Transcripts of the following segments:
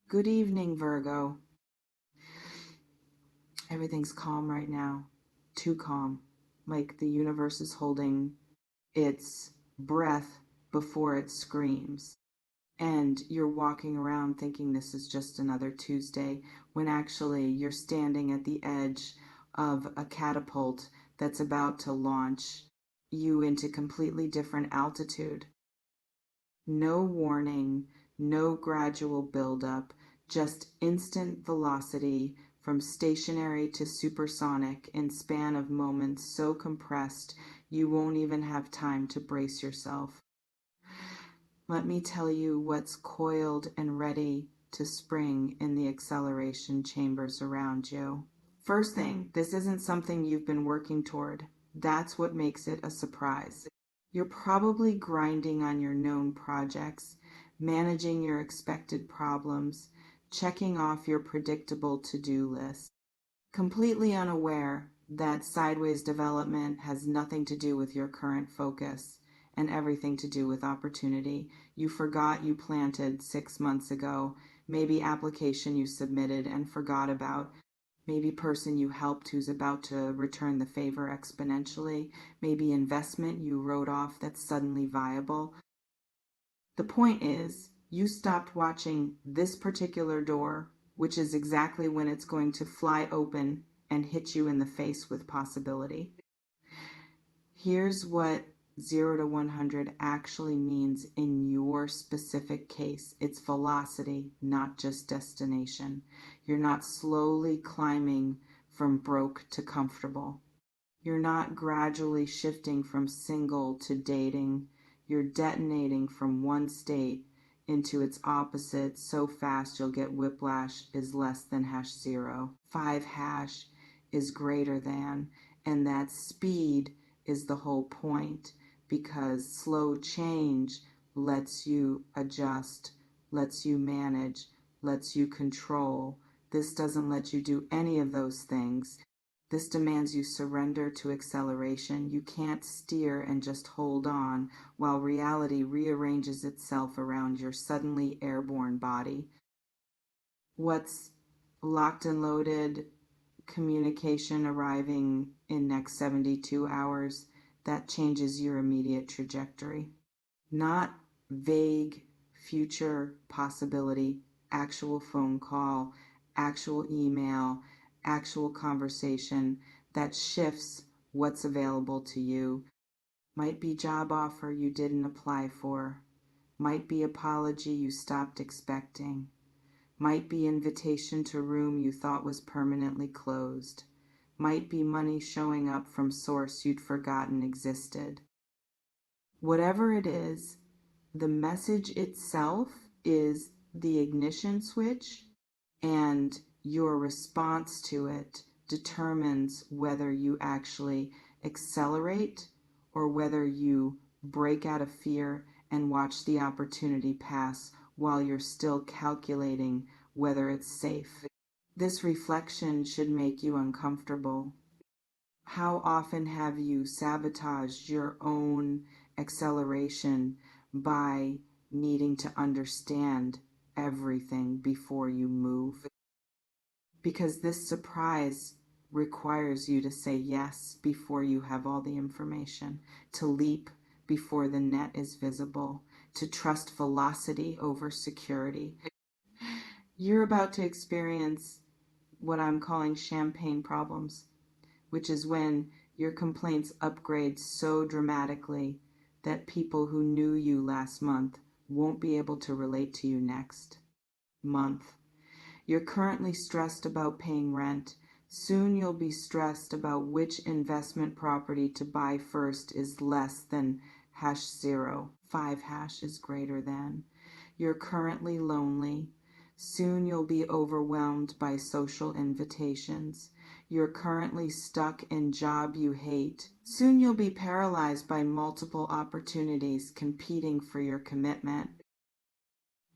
Good evening, Virgo. Everything's calm right now. Too calm. Like the universe is holding its breath before it screams. And you're walking around thinking this is just another Tuesday, when actually you're standing at the edge of a catapult that's about to launch you into completely different altitude. No warning, no gradual buildup, just instant velocity from stationary to supersonic in span of moments so compressed you won't even have time to brace yourself. Let me tell you what's coiled and ready to spring in the acceleration chambers around you. First thing, this isn't something you've been working toward. That's what makes it a surprise. You're probably grinding on your known projects, managing your expected problems, checking off your predictable to-do list, completely unaware that sideways development has nothing to do with your current focus and everything to do with opportunity you forgot you planted 6 months ago, maybe application you submitted and forgot about, maybe person you helped who's about to return the favor exponentially, maybe investment you wrote off that's suddenly viable. The point is, you stopped watching this particular door, which is exactly when it's going to fly open and hit you in the face with possibility. Here's what 0 to 100 actually means in your specific case. It's velocity, not just destination. You're not slowly climbing from broke to comfortable. You're not gradually shifting from single to dating. You're detonating from one state into its opposite so fast you'll get whiplash is less than #0. 5 is greater than, and that speed is the whole point, because slow change lets you adjust, lets you manage, lets you control. This doesn't let you do any of those things. This demands you surrender to acceleration. You can't steer and just hold on while reality rearranges itself around your suddenly airborne body. What's locked and loaded communication arriving in next 72 hours, that changes your immediate trajectory. Not vague future possibility, actual phone call, actual email, actual conversation that shifts what's available to you. Might be job offer you didn't apply for. Might be apology you stopped expecting. Might be invitation to room you thought was permanently closed. Might be money showing up from source you'd forgotten existed. Whatever it is, the message itself is the ignition switch, and your response to it determines whether you actually accelerate or whether you break out of fear and watch the opportunity pass while you're still calculating whether it's safe. This reflection should make you uncomfortable. How often have you sabotaged your own acceleration by needing to understand everything before you move? Because this surprise requires you to say yes before you have all the information, to leap before the net is visible, to trust velocity over security. You're about to experience what I'm calling champagne problems, which is when your complaints upgrade so dramatically that people who knew you last month won't be able to relate to you next month. You're currently stressed about paying rent. Soon you'll be stressed about which investment property to buy first is less than #0. 5 is greater than. You're currently lonely. Soon you'll be overwhelmed by social invitations. You're currently stuck in job you hate. Soon you'll be paralyzed by multiple opportunities competing for your commitment.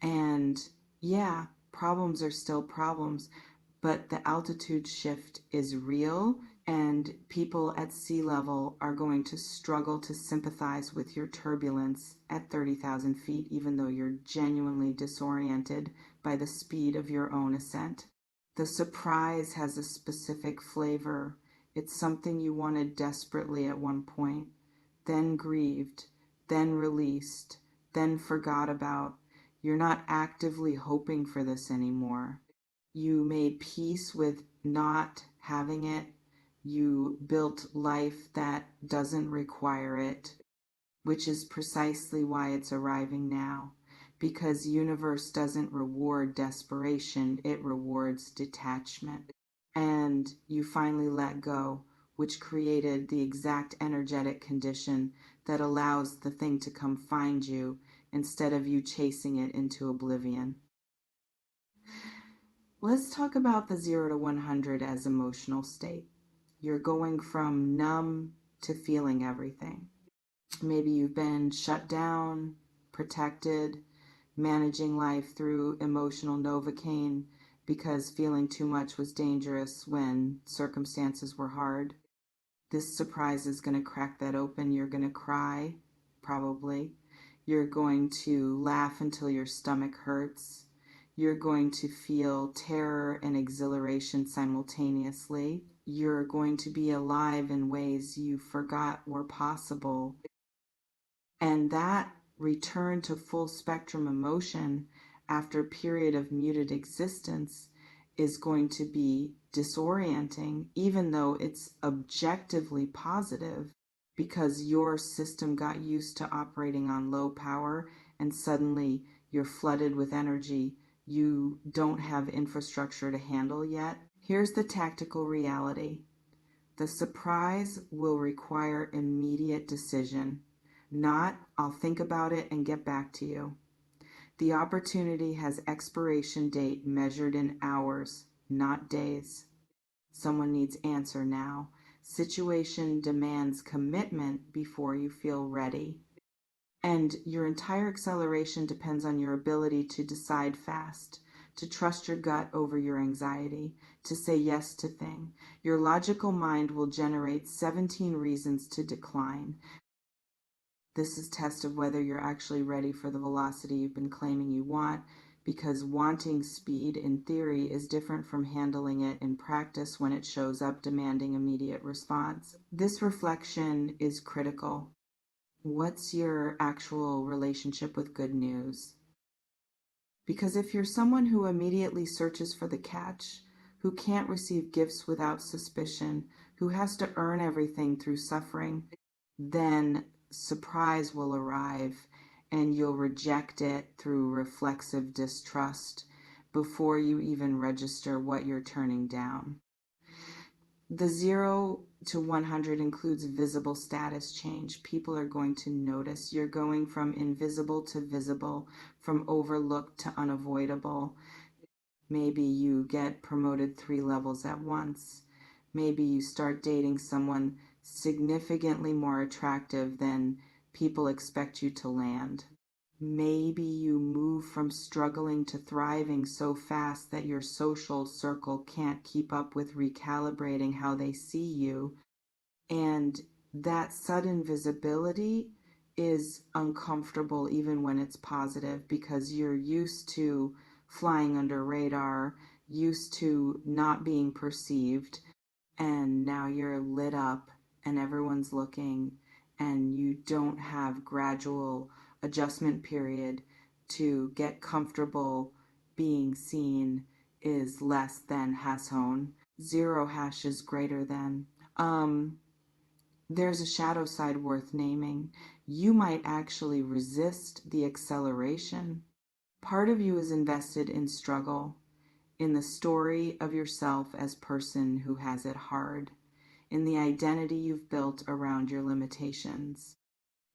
And yeah, problems are still problems, but the altitude shift is real. And people at sea level are going to struggle to sympathize with your turbulence at 30,000 feet, even though you're genuinely disoriented by the speed of your own ascent. The surprise has a specific flavor. It's something you wanted desperately at one point, then grieved, then released, then forgot about. You're not actively hoping for this anymore. You made peace with not having it. You built life that doesn't require it, which is precisely why it's arriving now. Because universe doesn't reward desperation, it rewards detachment. And you finally let go, which created the exact energetic condition that allows the thing to come find you instead of you chasing it into oblivion. Let's talk about the 0 to 100 as emotional state. You're going from numb to feeling everything. Maybe you've been shut down, protected, managing life through emotional Novocaine because feeling too much was dangerous when circumstances were hard. This surprise is going to crack that open. You're going to cry, probably. You're going to laugh until your stomach hurts. You're going to feel terror and exhilaration simultaneously. You're going to be alive in ways you forgot were possible. And that return to full spectrum emotion after a period of muted existence is going to be disorienting, even though it's objectively positive, because your system got used to operating on low power and suddenly you're flooded with energy you don't have infrastructure to handle yet. Here's the tactical reality. The surprise will require immediate decision, not I'll think about it and get back to you. The opportunity has expiration date measured in hours, not days. Someone needs answer now. Situation demands commitment before you feel ready. And your entire acceleration depends on your ability to decide fast, to trust your gut over your anxiety, to say yes to things. Your logical mind will generate 17 reasons to decline. This is a test of whether you're actually ready for the velocity you've been claiming you want, because wanting speed in theory is different from handling it in practice when it shows up demanding immediate response. This reflection is critical. What's your actual relationship with good news? Because if you're someone who immediately searches for the catch, who can't receive gifts without suspicion, who has to earn everything through suffering, then surprise will arrive and you'll reject it through reflexive distrust before you even register what you're turning down. The 0 to 100 includes visible status change. People are going to notice. You're going from invisible to visible, from overlooked to unavoidable. Maybe you get promoted 3 levels at once. Maybe you start dating someone significantly more attractive than people expect you to land. Maybe you move from struggling to thriving so fast that your social circle can't keep up with recalibrating how they see you. And that sudden visibility is uncomfortable even when it's positive, because you're used to flying under radar, used to not being perceived, and now you're lit up and everyone's looking and you don't have gradual adjustment period to get comfortable being seen is less than #. 0 hash is greater than. There's a shadow side worth naming. You might actually resist the acceleration. Part of you is invested in struggle, in the story of yourself as person who has it hard, in the identity you've built around your limitations.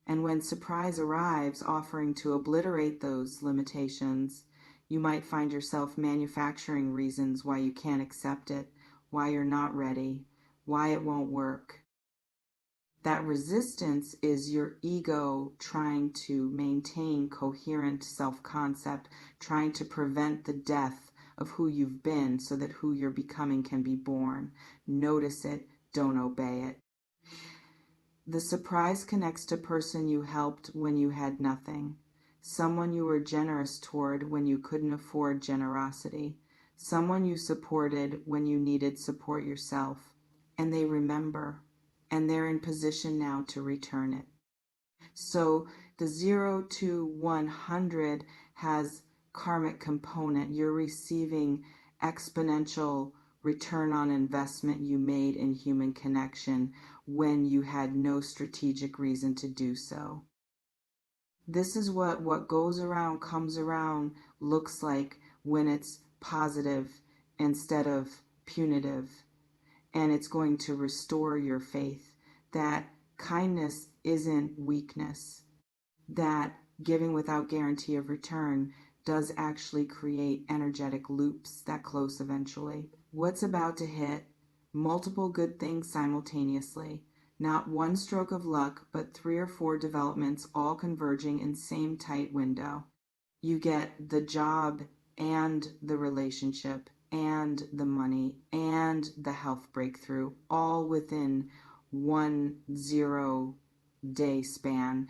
And when surprise arrives offering to obliterate those limitations, you might find yourself manufacturing reasons why you can't accept it, why you're not ready, why it won't work. That resistance is your ego trying to maintain coherent self-concept, trying to prevent the death of who you've been so that who you're becoming can be born. Notice it, don't obey it. The surprise connects to person you helped when you had nothing, someone you were generous toward when you couldn't afford generosity, someone you supported when you needed support yourself, and they remember, and they're in position now to return it. So the 0 to 100 has karmic component. You're receiving exponential return on investment you made in human connection when you had no strategic reason to do so. This is what goes around comes around looks like when it's positive instead of punitive. And it's going to restore your faith that kindness isn't weakness, that giving without guarantee of return does actually create energetic loops that close eventually. What's about to hit? Multiple good things simultaneously. Not one stroke of luck, but 3 or 4 developments all converging in same tight window. You get the job and the relationship and the money and the health breakthrough all within 1 0-day span.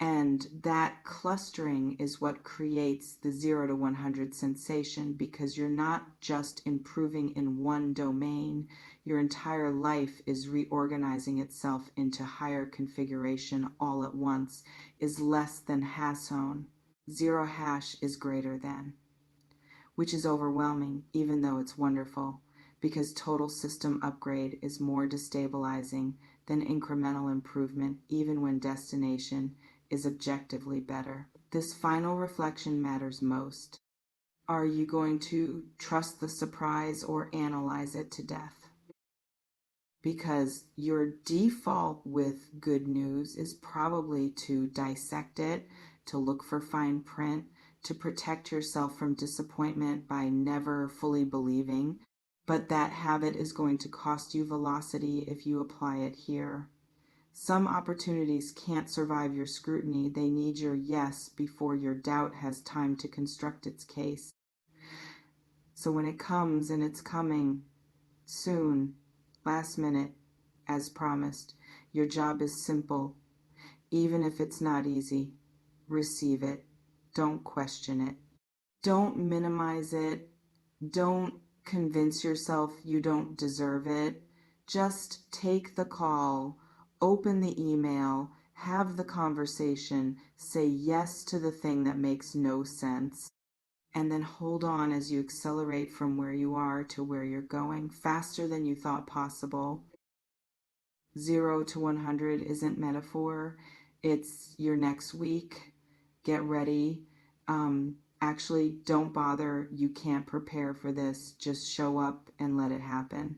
And that clustering is what creates the 0 to 100 sensation, because you're not just improving in one domain. Your entire life is reorganizing itself into higher configuration all at once, is less than hasone. 0 hash is greater than, which is overwhelming, even though it's wonderful, because total system upgrade is more destabilizing than incremental improvement, even when destination is objectively better. This final reflection matters most. Are you going to trust the surprise or analyze it to death? Because your default with good news is probably to dissect it, to look for fine print, to protect yourself from disappointment by never fully believing. But that habit is going to cost you velocity if you apply it here. Some opportunities can't survive your scrutiny. They need your yes before your doubt has time to construct its case. So when it comes, and it's coming soon, last minute, as promised, your job is simple. Even if it's not easy, receive it. Don't question it. Don't minimize it. Don't convince yourself you don't deserve it. Just take the call. Open the email, have the conversation, say yes to the thing that makes no sense, and then hold on as you accelerate from where you are to where you're going, faster than you thought possible. 0 to 100 isn't metaphor, it's your next week. Get ready. Actually, don't bother. You can't prepare for this. Just show up and let it happen.